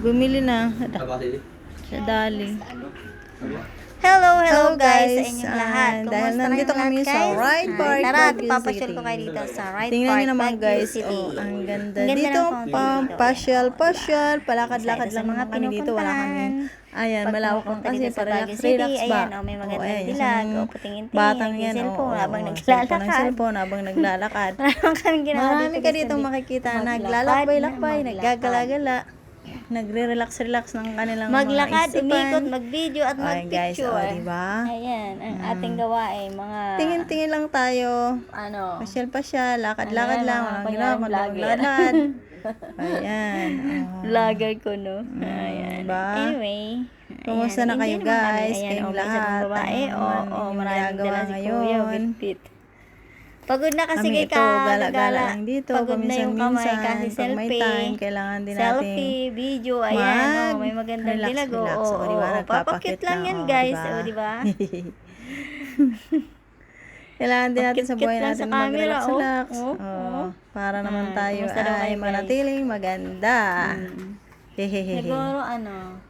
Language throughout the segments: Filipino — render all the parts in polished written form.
Bumili na. Sa Dali. Hello guys sa inyong lahat. Dahil Kumusta nandito kayong kami lahat, sa guys? Ride Park, Tara, Baguio papasyal City. ko kayo dito sa Ride Tingnan Park, niyo naman Baguio guys, City. ang ganda. Ang ganda Dito, ng fountain dito. pasyal, palakad-lakad Isa lang sa mga naman kami dito. Wala kami. pinupuntahan. Ayan, Pag malawak lang pumupunta kasi dito sa para Baguio relax City, ba. ayan, may magandang ayan, dilag, isang putingin-tingin, batang yan, nag-cellphone habang cellphone ng naglalakad. cellphone habang naglalakad. Marami kaming ginawa Marami ka dito makikita, naglalakbay-lakbay, naggagala-gala, nagre-relax ng kanilang maglakad, mga isipan. umikot, mag-video at Ayan guys, mag-picture. diba? Ayan, ang ating gawain, mga Tingin-tingin lang tayo. ano, Pasyal-pasyal, lakad-lakad Ano yan, lang, mga walang kunyari ginawa, kundi vlogger. maglakad. Ayan. vlogger ko, no? Ayan. Diba? Anyway. Kumusta ayan, na kayo, enjoy naman kami. guys? Ayan, Kayong may isa lahat. pang babae. Ano naman inyong Maraming ginagawa dala si ngayon? Kuya, bit-bit. Pagod na kasi Kami kay ito, gala-gala lang dito. Pagod na yung kamay kasi Pag may selfie. time, kailangan din natin Selfie, video, ayan, may magandang relax, dilag. relax. O, diba? Papakit lang yan, guys. O, diba? Kailangan din natin sa buhay Pakit-kit lang natin sa camera, mag-relax-relax. oh. Para naman tayo Kumusta daw ay kayo, guys? manatiling maganda. Hehehehe. Siguro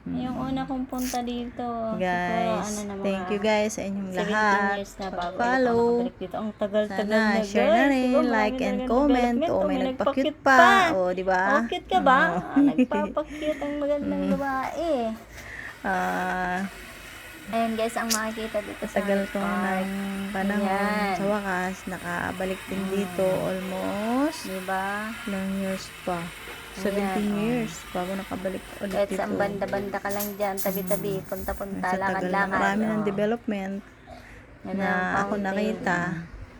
yung una kong punta dito. Guys, siguro, na, thank you guys sa inyong 17 lahat. years na bago Follow. ulit ako nakabalik dito. Ang tagal-tagal Sana, na, share guys. na rin, Diba, like marami and talagang comment. development. O, may May nagpa-cute nagpa-cute pa. O, di ba? Oh, cute ka ba? Oo. Nagpapakute ang magandang babae. Ayun guys, ang makikita dito sa Tagal Hyde ko Park. ng panahon. Ayan. Sa wakas, nakabalik din dito almost Diba? ilang years pa. 17 Ayan, years bago nakabalik ulit Kahit dito. sa banda-banda ka lang dyan, tabi-tabi, punta-punta, Sa tagal na lakad-lakad. marami ng Oh. development Yan na ang ako fountain. nakita.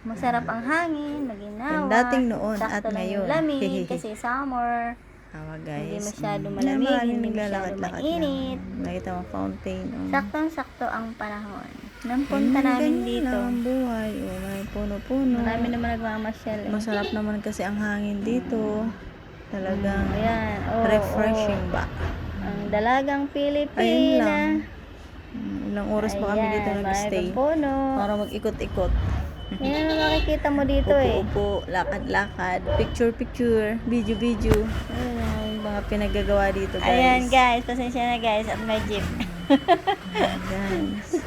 Masarap ang hangin, maginawa. Yung dating noon sakto at lang ngayon. yung lamig kasi summer. Tawa Hindi guys. masyado Na malamig, maraming hindi masyado naglalakad-lakad mainit. lang. Nakita mo fountain. Saktong-sakto ang panahon. Nang punta namin ganyan dito. lang ang buhay. O, may puno-puno. Marami naman nagmamasyal. Masarap naman kasi ang hangin dito. Talagang Ayan. refreshing ba? Ang dalagang Ayun Pilipina. lang. Ilang oras pa kami dito nag-stay. Puno. Para mag-ikot-ikot. Yan ang makikita mo dito eh. Upo-upo, lakad-lakad, picture-picture, video-video. Ayun ang mga pinagagawa dito guys. Ayan guys, pasensya na guys at may jeep. Ayan, guys.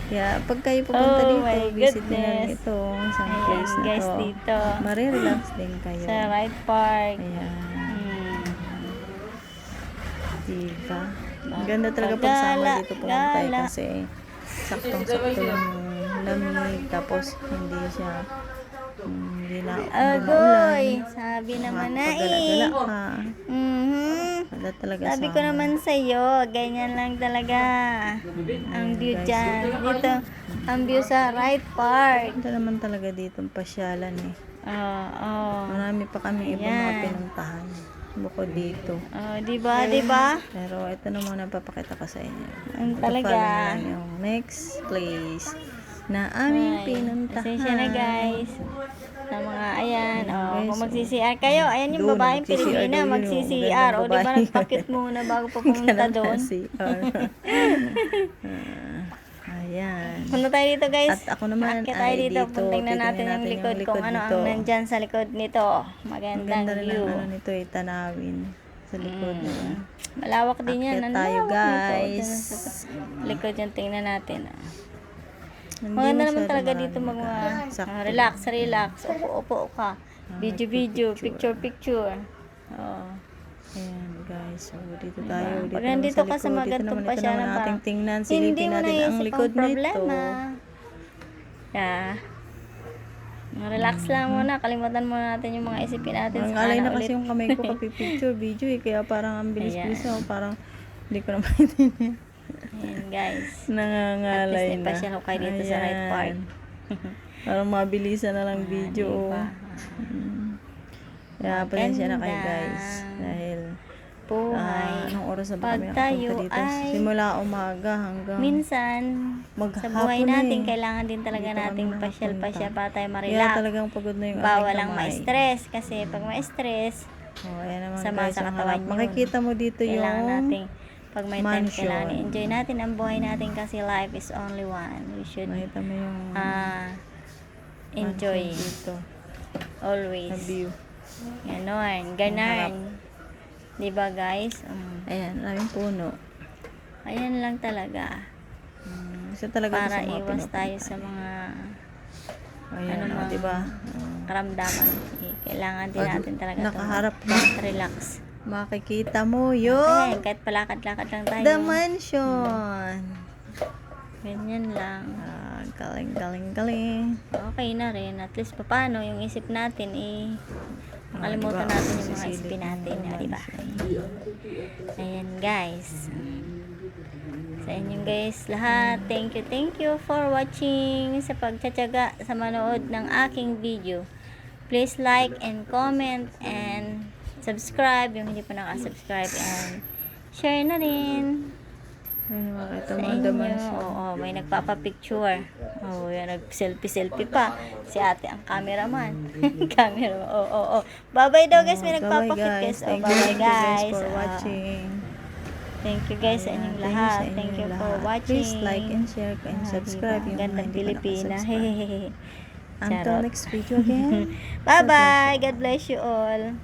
Yeah, pag kayo pupunta Oh dito, my visit nyo lang goodness. ito, isang Ayan place na guys to. dito. Marirelax din kayo. Sa Ride Park. Ayan. Hmm. Diba? Ang ganda talaga Gala, pagsama dito pumunta gala. kasi saktong-sakto lang yung lamig tapos hindi siya hindi na Agoy, sabi naman na Pagala-gala eh. ka. Wala talaga Sabi sa ko naman sa'yo, ganyan lang talaga ang view dyan. Dito, ang view sa Ride Park. Ito naman talaga dito ang pasyalan eh. Oo. Marami pa kami ibang mga Ayan. pinuntahan bukod dito. Diba, diba? Pero ito na muna papakita ko sa inyo. Ang Ito talaga. pala yung next place na aming pinuntahan. Pasensya na guys. Sa mga ayan, Guys, kung magsi-CR kayo, ayan yung doon, babaeng mag-CCR Pilipina, daw yun, mag-CCR. magandang O, di ba, babae. nagpakit muna bago pupunta doon. Ayan. Punta tayo dito guys. At ako naman Aakyat tayo ay dito. dito, Puntingnan titingnan natin yung natin likod yung kung likod ano nito. ang nandyan sa likod nito. Magandang Maganda rin view. ang ano nito eh, tanawin sa likod. Malawak din yan. Akyat Ang tayo lawak guys. nito. Dyan sa likod yung tingnan natin. Hindi Maganda naman masyado talaga marami dito mag sakto. relax. Upo ka. Video, picture. Oo. Ayan guys, so dito tayo. Dito Pag naman nandito sa ka sa likod. magandang Ito naman pasyalan ating parang tingnan. hindi Silipin mo natin ang naisip likod ang problema. nito. Yeah. Relax lang muna. Kalimutan muna natin yung mga isipin natin. Ang Saka alay na ulit. kasi yung kamay ko kapipicture video eh. Kaya parang ang bilis-bilis Ayan. ako. Parang hindi ko na maintindihan. Ayan guys. At Nangangalay least na. napasyal ko kayo dito sa Ride Park. Parang mabilisan na lang video. Diba? Kaya pasensya na kayo Maganda. guys. Dahil Buhay. anong oras na ba Pag kami tayo nakapunta dito? ay Simula umaga hanggang minsan, maghapon sa buhay na natin, eh. kailangan din talaga Dito kami nating nakapunta. pasyal-pasyal para tayo Kaya ma-relax. talagang pagod na yung Bawal aking lang kamay. ma-stress. Kasi pag ma-stress, Oh, ayan naman sama guys. sa Ang katawan harap. yun. Makikita mo dito kailangan yung nating, pag may time, mansion. kailangan enjoy natin ang buhay natin kasi life is only one. We should makita mo yung enjoy mansion dito. always. Na view. Ganon. Di ba guys? Ayan, maraming puno. Ayan lang talaga. Isa talaga Para sa mga iwas pinupuntahan. tayo sa mga Ayan, ano mga diba? karamdaman. Kailangan din Pag natin talaga nakaharap ka, relax. makikita mo yung Ayan, kahit palakad-lakad lang tayo. The Mansion. Ganyan lang. Galing, galing, galing. Okay na rin. At least paano yung isip natin makalimutan diba? natin yung mga Sisilip isipin yung natin. The Diba? Ayan guys. Sa inyong guys lahat, thank you for watching, sa pagtsatsaga sa manood ng aking video. Please like and comment and subscribe yung hindi pa nakasubscribe, and share na rin Ito sa mga inyo. The Mansion. Oo, may nagpapapicture. Oh, yan, nag-selfie pa. Si ate ang cameraman. Cameraman. Oo. Bye-bye daw guys, may Bye-bye, nagpapakit guys. guys. Thank Bye-bye you guys. for watching. Thank you guys sa inyong lahat. Thank you for watching. Please like and share and subscribe yung mga Gandang hindi pa Pilipina. nakasubscribe. Until Charot. next video again. Bye-bye. God bless you all.